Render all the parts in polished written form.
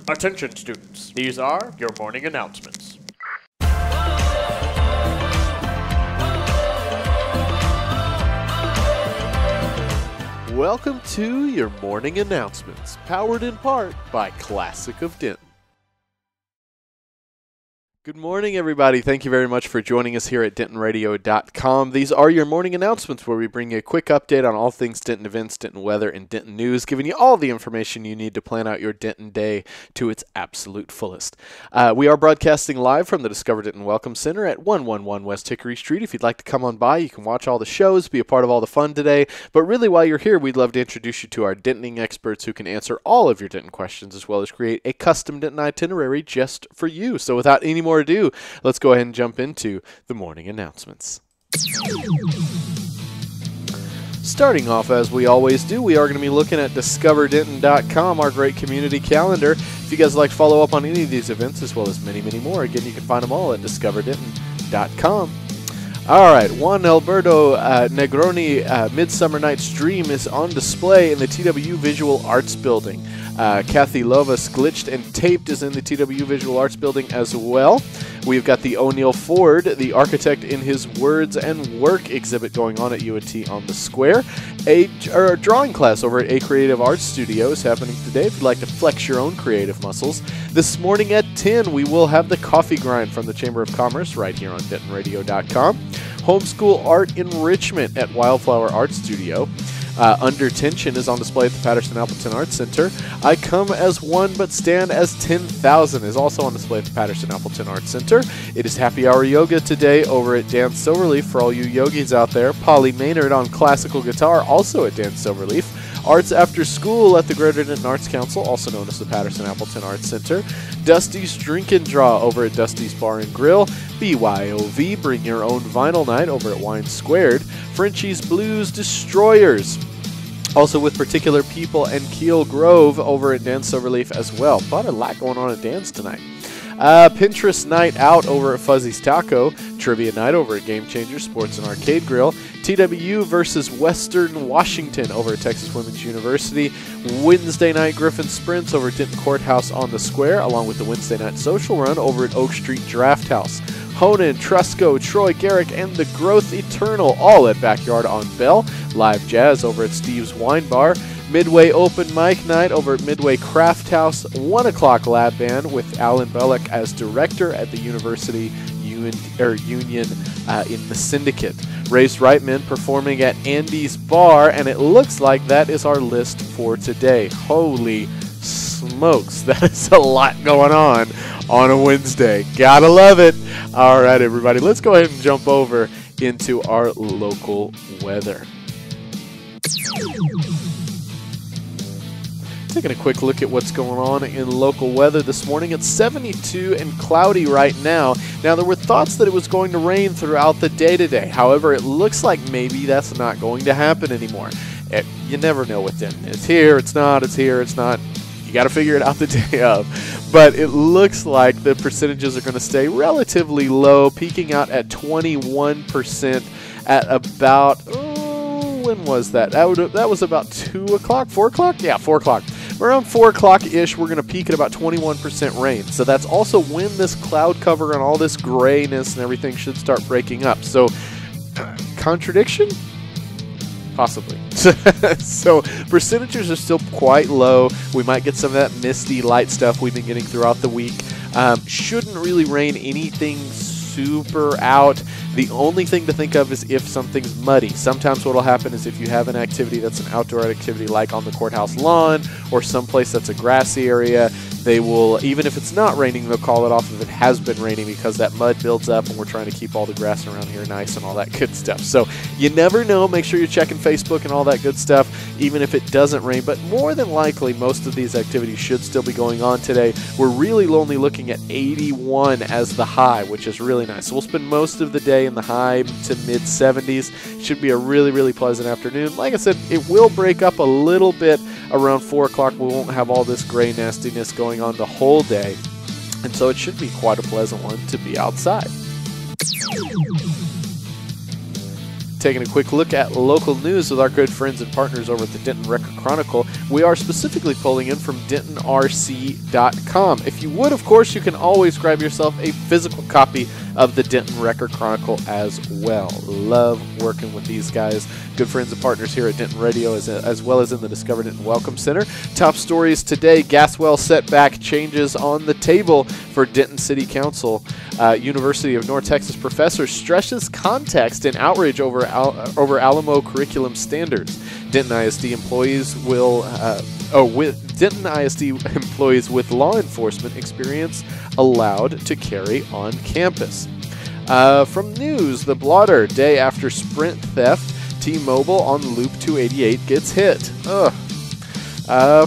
Attention students, these are your morning announcements. Welcome to your morning announcements, powered in part by Classic of Denton. Good morning, everybody. Thank you very much for joining us here at DentonRadio.com. These are your morning announcements where we bring you a quick update on all things Denton events, Denton weather, and Denton news, giving you all the information you need to plan out your Denton day to its absolute fullest. We are broadcasting live from the Discover Denton Welcome Center at 111 West Hickory Street. If you'd like to come on by, you can watch all the shows, be a part of all the fun today. But really, while you're here, we'd love to introduce you to our Dentoning experts who can answer all of your Denton questions as well as create a custom Denton itinerary just for you. So without any more ado, let's go ahead and jump into the morning announcements. Starting off, as we always do, we are going to be looking at DiscoverDenton.com, our great community calendar. If you guys would like to follow up on any of these events, as well as many, many more, again, you can find them all at DiscoverDenton.com. All right, Juan Alberto Negroni Midsummer Night's Dream is on display in the TW Visual Arts Building. Kathy Lovas Glitched and Taped is in the TW Visual Arts Building as well. We've got the O'Neill Ford, the architect in his Words and Work exhibit going on at UNT on the Square. A drawing class over at A Creative Arts Studio is happening today if you'd like to flex your own creative muscles. This morning at 10, we will have the Coffee Grind from the Chamber of Commerce right here on DentonRadio.com. Homeschool Art Enrichment at Wildflower Art Studio. Under Tension is on display at the Patterson-Appleton Arts Center. I Come as One But Stand as 10,000 is also on display at the Patterson-Appleton Arts Center. It is Happy Hour Yoga today over at Dan Silverleaf for all you yogis out there. Polly Maynard on classical guitar, also at Dan Silverleaf. Arts After School at the Greater Denton Arts Council, also known as the Patterson-Appleton Arts Center. Dusty's Drink and Draw over at Dusty's Bar and Grill. BYOV, Bring Your Own Vinyl Night over at Wine Squared. Frenchie's Blues Destroyers, also with Particular People and Keel Grove over at Dan Silverleaf as well. But a lot going on at Dan's tonight. Pinterest Night Out over at Fuzzy's Taco. Trivia Night over at Game Changer Sports and Arcade Grill. TWU versus Western Washington over at Texas Women's University. Wednesday Night Griffin Sprints over at Denton Courthouse on the Square, along with the Wednesday Night Social Run over at Oak Street Draft House. Honan, Trusco, Troy Garrick, and The Growth Eternal, all at Backyard on Bell. Live Jazz over at Steve's Wine Bar. Midway Open Mic Night over at Midway Craft House. 1 o'clock Lab Band with Alan Belloc as director at the University Union in the Syndicate. Raised Right Men performing at Andy's Bar, and it looks like that is our list for today. Holy smokes, that is a lot going on a Wednesday. Gotta love it. All right, everybody, let's go ahead and jump over into our local weather. Taking a quick look at what's going on in local weather this morning. It's 72 and cloudy right now. Now, there were thoughts that it was going to rain throughout the day today. However, it looks like maybe that's not going to happen anymore. You never know with Denton. It's here, it's not, it's here, it's not. You got to figure it out the day of. But it looks like the percentages are going to stay relatively low, peaking out at 21% at about, when was that? That was about 2 o'clock, 4 o'clock? Yeah, 4 o'clock. Around 4 o'clock-ish, we're going to peak at about 21% rain. So that's also when this cloud cover and all this grayness and everything should start breaking up. So, contradiction? Possibly. So percentages are still quite low. We might get some of that misty light stuff we've been getting throughout the week. Shouldn't really rain anything super out. The only thing to think of is if something's muddy. Sometimes what will happen is if you have an activity that's an outdoor activity like on the courthouse lawn or someplace that's a grassy area, they will, even if it's not raining, they'll call it off if it has been raining because that mud builds up and we're trying to keep all the grass around here nice and all that good stuff. So you never know. Make sure you're checking Facebook and all that good stuff, even if it doesn't rain. But more than likely, most of these activities should still be going on today. We're really only looking at 81 as the high, which is really nice. So we'll spend most of the day in the high to mid 70s. Should be a really, really pleasant afternoon. Like I said, it will break up a little bit around 4 o'clock. We won't have all this gray nastiness going on the whole day. And so it should be quite a pleasant one to be outside. Taking a quick look at local news with our good friends and partners over at the Denton Record Chronicle, we are specifically pulling in from DentonRC.com. If you would, of course, you can always grab yourself a physical copy of the Denton Record Chronicle as well. Love working with these guys, good friends and partners here at Denton Radio, as well as in the Discover Denton Welcome Center. Top stories today: gas well setback changes on the table for Denton City Council. University of North Texas professor stresses context and outrage over Alamo curriculum standards. Denton ISD employees Denton ISD employees with law enforcement experience allowed to carry on campus. From news, the blotter, day after Sprint theft, T-Mobile on Loop 288 gets hit.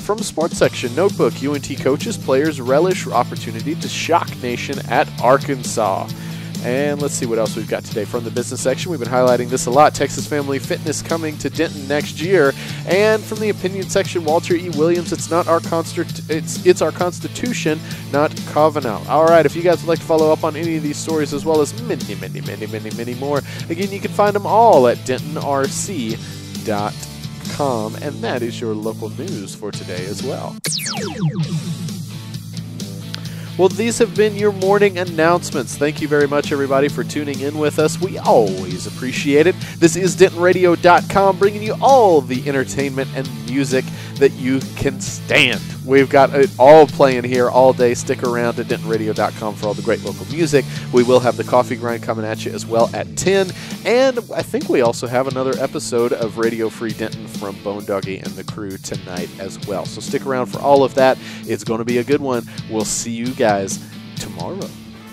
From sports section, notebook, UNT coaches, players relish opportunity to shock nation at Arkansas. And let's see what else we've got today. From the business section, we've been highlighting this a lot. Texas Family Fitness coming to Denton next year. And from the opinion section, Walter E. Williams, it's our Constitution, not Kavanaugh. All right, if you guys would like to follow up on any of these stories as well as many more, again, you can find them all at DentonRC.com. And that is your local news for today as well. Well, these have been your morning announcements. Thank you very much, everybody, for tuning in with us. We always appreciate it. This is DentonRadio.com, bringing you all the entertainment and music that you can stand. We've got it all playing here all day. Stick around to DentonRadio.com for all the great local music. We will have the coffee grind coming at you as well at 10. And I think we also have another episode of Radio Free Denton from Bone Doggy and the crew tonight as well. So stick around for all of that. It's going to be a good one. We'll see you guys tomorrow.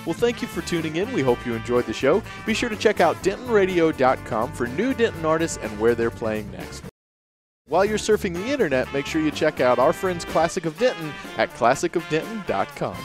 Well, thank you for tuning in. We hope you enjoyed the show. Be sure to check out DentonRadio.com for new Denton artists and where they're playing next. While you're surfing the internet, make sure you check out our friends Classic of Denton at ClassicofDenton.com.